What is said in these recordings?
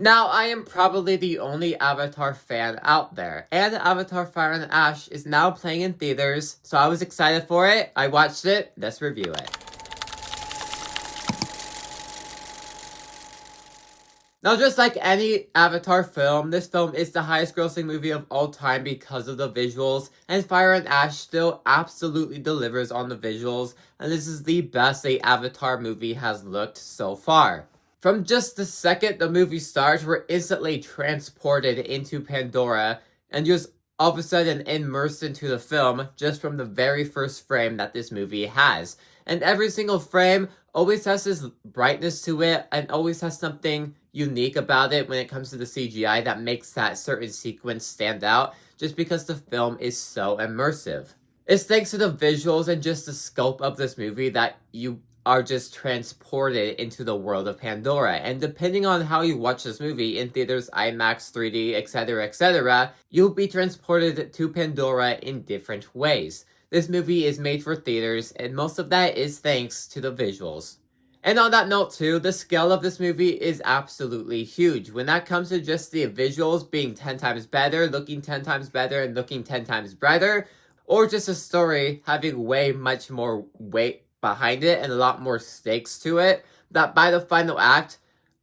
Now, I am probably the only Avatar fan out there, and Avatar Fire and Ash is now playing in theaters, so I was excited for it. I watched it. Let's review it. Now, just like any Avatar film, this film is the highest grossing movie of all time because of the visuals, and Fire and Ash still absolutely delivers on the visuals, and this is the best a Avatar movie has looked so far. From just the second the movie starts, we're instantly transported into Pandora, and just all of a sudden immersed into the film just from the very first frame that this movie has. And every single frame always has this brightness to it and always has something unique about it when it comes to the CGI that makes that certain sequence stand out just because the film is so immersive. It's thanks to the visuals and just the scope of this movie that you are just transported into the world of Pandora. And depending on how you watch this movie, in theaters, IMAX, 3D, etc., you'll be transported to Pandora in different ways. This movie is made for theaters, and most of that is thanks to the visuals. And on that note too, the scale of this movie is absolutely huge. When that comes to just the visuals being 10 times better, looking 10 times better, and looking 10 times brighter, or just a story having way much more weight behind it and a lot more stakes to it, that by the final act,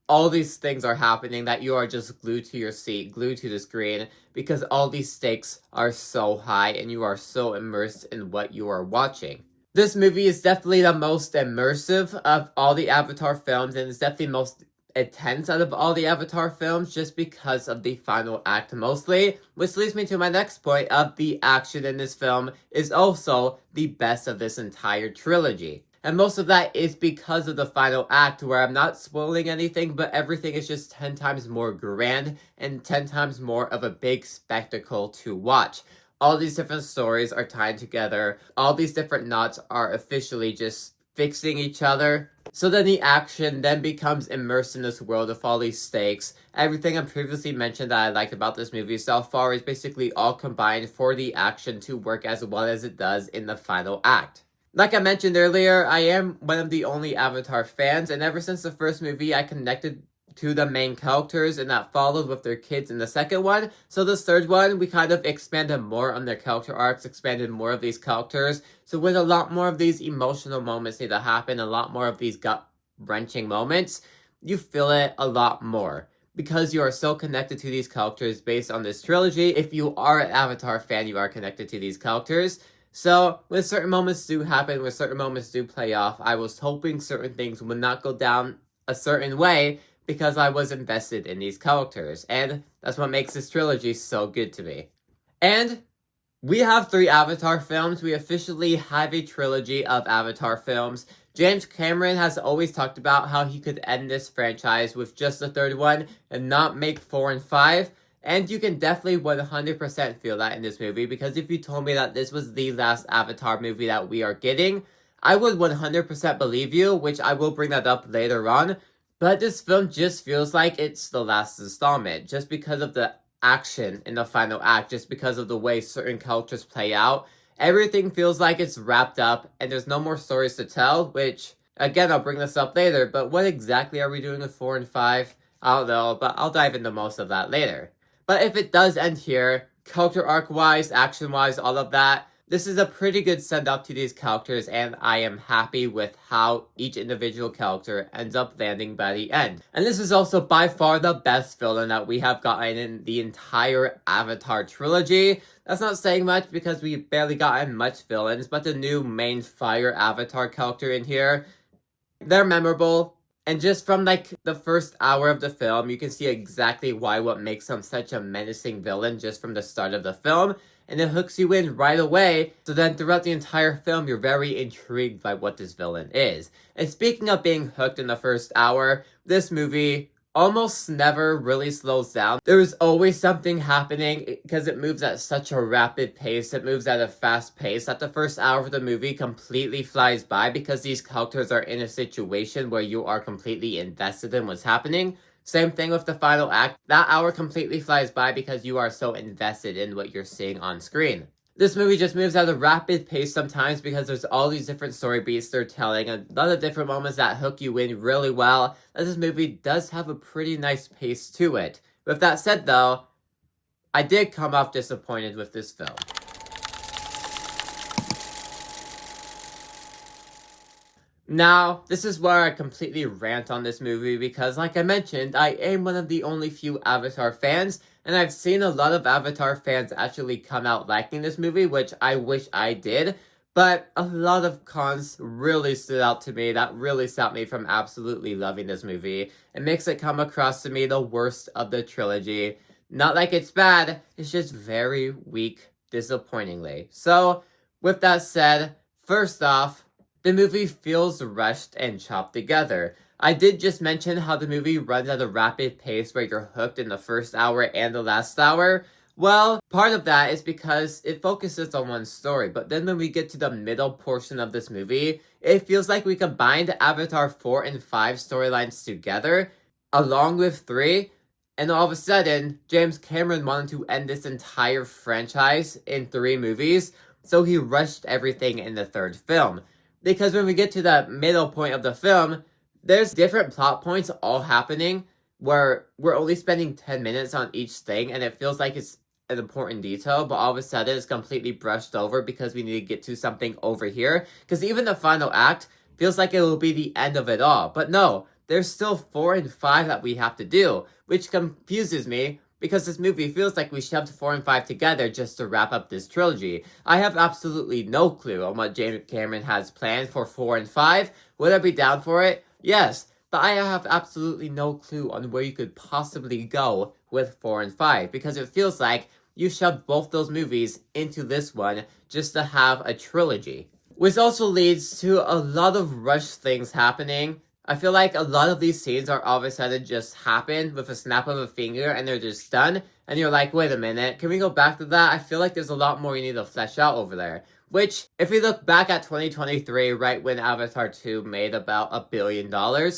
all these things are happening that you are just glued to your seat, glued to the screen, because all these stakes are so high and you are so immersed in what you are watching. This movie is definitely the most immersive of all the Avatar films, and it's definitely most intense out of all the Avatar films just because of the final act mostly, which leads me to my next point of the action in this film is also the best of this entire trilogy. And most of that is because of the final act, where I'm not spoiling anything, but everything is just 10 times more grand and 10 times more of a big spectacle to watch. All these different stories are tied together. All these different knots are officially just fixing each other. So then the action then becomes immersed in this world of all these stakes. Everything I previously mentioned that I liked about this movie so far is basically all combined for the action to work as well as it does in the final act. Like I mentioned earlier, I am one of the only Avatar fans, and ever since the first movie, I connected to the main characters, and that followed with their kids in the second one. So this third one, we kind of expanded more on their character arcs, expanded more of these characters. So when a lot more of these emotional moments need to happen, a lot more of these gut-wrenching moments, you feel it a lot more. Because you are so connected to these characters based on this trilogy, if you are an Avatar fan, you are connected to these characters. So, when certain moments do happen, when certain moments do play off, I was hoping certain things would not go down a certain way because I was invested in these characters, and that's what makes this trilogy so good to me. And we have 3 Avatar films. We officially have a trilogy of Avatar films. James Cameron has always talked about how he could end this franchise with just the third one and not make 4 and 5. And you can definitely 100% feel that in this movie, because if you told me that this was the last Avatar movie that we are getting, I would 100% believe you, which I will bring that up later on. But this film just feels like it's the last installment, just because of the action in the final act, just because of the way certain characters play out. Everything feels like it's wrapped up, and there's no more stories to tell, which, again, I'll bring this up later, but what exactly are we doing with 4 and 5? I don't know, but I'll dive into most of that later. But if it does end here, character arc-wise, action-wise, all of that, this is a pretty good send-off to these characters, and I am happy with how each individual character ends up landing by the end. And this is also by far the best villain that we have gotten in the entire Avatar trilogy. That's not saying much because we've barely gotten much villains, but the new main fire Avatar character in here, they're memorable. And just from like the first hour of the film, you can see exactly what makes him such a menacing villain just from the start of the film. And it hooks you in right away. So then throughout the entire film, you're very intrigued by what this villain is. And speaking of being hooked in the first hour, this movie almost never really slows down. There's always something happening because it moves at such a rapid pace. It moves at a fast pace that the first hour of the movie completely flies by because these characters are in a situation where you are completely invested in what's happening. Same thing with the final act. That hour completely flies by because you are so invested in what you're seeing on screen. This movie just moves at a rapid pace sometimes because there's all these different story beats they're telling, a lot of different moments that hook you in really well, and this movie does have a pretty nice pace to it. With that said though, I did come off disappointed with this film. Now, this is where I completely rant on this movie because, like I mentioned, I am one of the only few Avatar fans, and I've seen a lot of Avatar fans actually come out liking this movie, which I wish I did, but a lot of cons really stood out to me that really stopped me from absolutely loving this movie. It makes it come across to me the worst of the trilogy. Not like it's bad, it's just very weak, disappointingly. So, with that said, first off, the movie feels rushed and chopped together. I did just mention how the movie runs at a rapid pace where you're hooked in the first hour and the last hour. Well, part of that is because it focuses on one story, but then when we get to the middle portion of this movie, it feels like we combined Avatar 4 and 5 storylines together, along with 3, and all of a sudden, James Cameron wanted to end this entire franchise in 3 movies, so he rushed everything in the 3rd film. Because when we get to the middle point of the film, there's different plot points all happening where we're only spending 10 minutes on each thing and it feels like it's an important detail, but all of a sudden it's completely brushed over because we need to get to something over here. Because even the final act feels like it will be the end of it all. But no, there's still 4 and 5 that we have to do, which confuses me because this movie feels like we shoved 4 and 5 together just to wrap up this trilogy. I have absolutely no clue on what James Cameron has planned for 4 and 5. Would I be down for it? Yes, but I have absolutely no clue on where you could possibly go with 4 and 5 because it feels like you shoved both those movies into this one just to have a trilogy. Which also leads to a lot of rushed things happening. I feel like a lot of these scenes are all of a sudden just happen with a snap of a finger and they're just done. And you're like, wait a minute, can we go back to that? I feel like there's a lot more you need to flesh out over there. Which, if we look back at 2023, right when Avatar 2 made about $1 billion,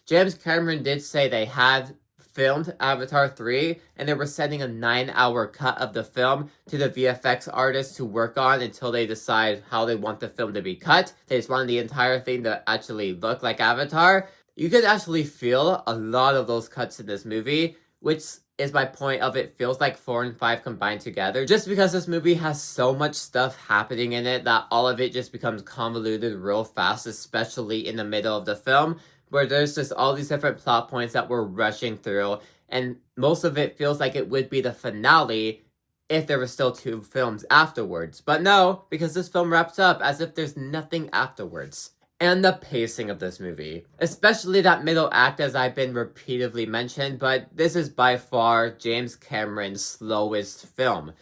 James Cameron did say they had filmed Avatar 3 and they were sending a 9-hour cut of the film to the VFX artists to work on until they decide how they want the film to be cut. They just wanted the entire thing to actually look like Avatar. You could actually feel a lot of those cuts in this movie, which is my point of it feels like 4 and 5 combined together. Just because this movie has so much stuff happening in it that all of it just becomes convoluted real fast, especially in the middle of the film, where there's just all these different plot points that we're rushing through, and most of it feels like it would be the finale if there were still 2 films afterwards. But no, because this film wraps up as if there's nothing afterwards. And the pacing of this movie. Especially that middle act, as I've been repeatedly mentioned, but this is by far James Cameron's slowest film.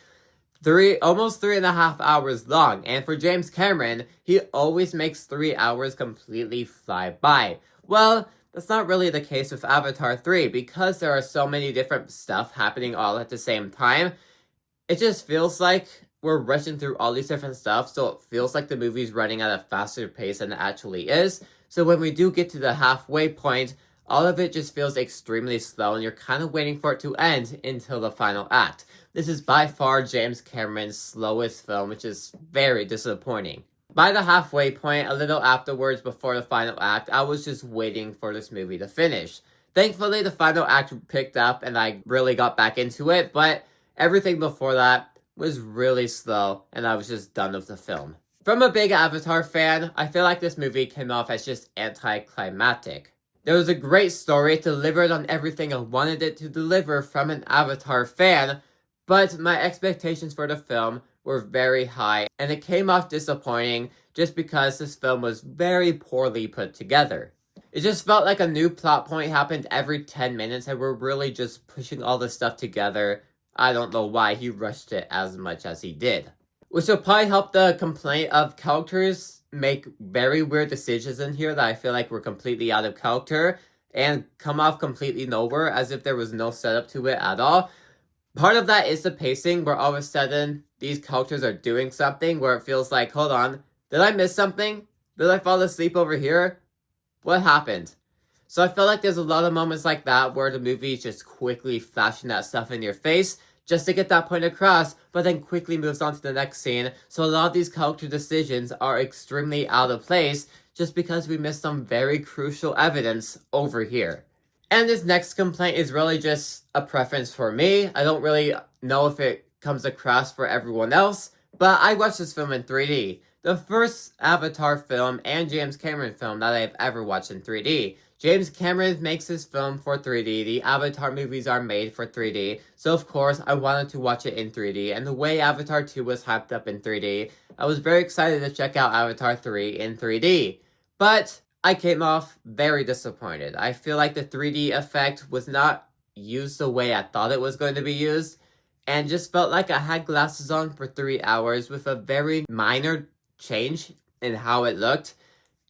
Almost 3.5 hours long, and for James Cameron, he always makes 3 hours completely fly by. Well, that's not really the case with Avatar 3, because there are so many different stuff happening all at the same time. It just feels like we're rushing through all these different stuff, so it feels like the movie's running at a faster pace than it actually is. So when we do get to the halfway point, all of it just feels extremely slow, and you're kind of waiting for it to end until the final act. This is by far James Cameron's slowest film, which is very disappointing. By the halfway point, a little afterwards before the final act, I was just waiting for this movie to finish. Thankfully, the final act picked up and I really got back into it, but everything before that was really slow and I was just done with the film. From a big Avatar fan, I feel like this movie came off as just anticlimactic. There was a great story, it delivered on everything I wanted it to deliver from an Avatar fan, but my expectations for the film were very high, and it came off disappointing just because this film was very poorly put together. It just felt like a new plot point happened every 10 minutes, and we're really just pushing all this stuff together. I don't know why he rushed it as much as he did. Which will probably help the complaint of characters make very weird decisions in here that I feel like were completely out of character, and come off completely nowhere as if there was no setup to it at all. Part of that is the pacing, where all of a sudden, these characters are doing something where it feels like, hold on, did I miss something? Did I fall asleep over here? What happened? So I feel like there's a lot of moments like that where the movie is just quickly flashing that stuff in your face, just to get that point across, but then quickly moves on to the next scene, so a lot of these character decisions are extremely out of place just because we missed some very crucial evidence over here. And this next complaint is really just a preference for me. I don't really know if it comes across for everyone else, but I watched this film in 3D. The first Avatar film and James Cameron film that I've ever watched in 3D. James Cameron makes his film for 3D, the Avatar movies are made for 3D, so of course I wanted to watch it in 3D, and the way Avatar 2 was hyped up in 3D, I was very excited to check out Avatar 3 in 3D. But I came off very disappointed. I feel like the 3D effect was not used the way I thought it was going to be used, and just felt like I had glasses on for 3 hours with a very minor change in how it looked.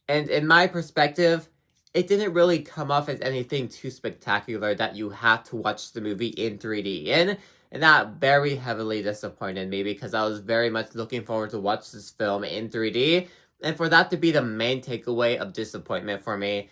And in my perspective, it didn't really come off as anything too spectacular that you had to watch the movie in 3D in. And that very heavily disappointed me because I was very much looking forward to watch this film in 3D. And for that to be the main takeaway of disappointment for me,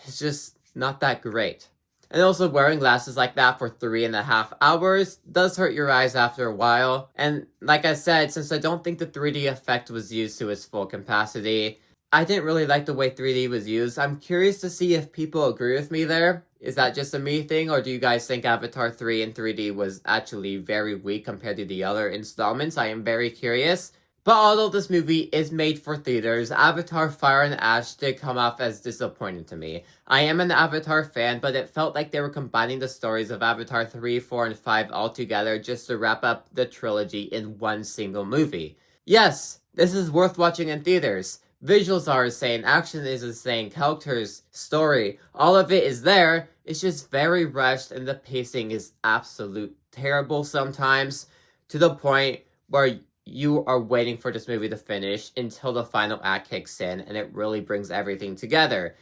it's just not that great. And also wearing glasses like that for 3.5 hours does hurt your eyes after a while. And like I said, since I don't think the 3D effect was used to its full capacity, I didn't really like the way 3D was used. I'm curious to see if people agree with me there. Is that just a me thing, or do you guys think Avatar 3 in 3D was actually very weak compared to the other installments? I am very curious. But although this movie is made for theaters, Avatar Fire and Ash did come off as disappointing to me. I am an Avatar fan, but it felt like they were combining the stories of Avatar 3, 4, and 5 all together just to wrap up the trilogy in one single movie. Yes, this is worth watching in theaters. Visuals are insane, action is insane, characters, story, all of it is there. It's just very rushed and the pacing is absolute terrible sometimes, to the point where you are waiting for this movie to finish until the final act kicks in and it really brings everything together.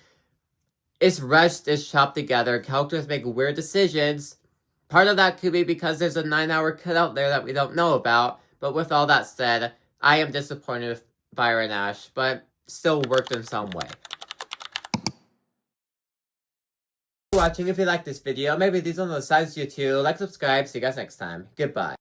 It's rushed, it's chopped together, characters make weird decisions. Part of that could be because there's a 9-hour cut out there that we don't know about, but with all that said, I am disappointed with Fire and Ash, but still worked in some way. Watching. If you like this video, maybe these on the sides you too. Like, subscribe, see you guys next time. Goodbye.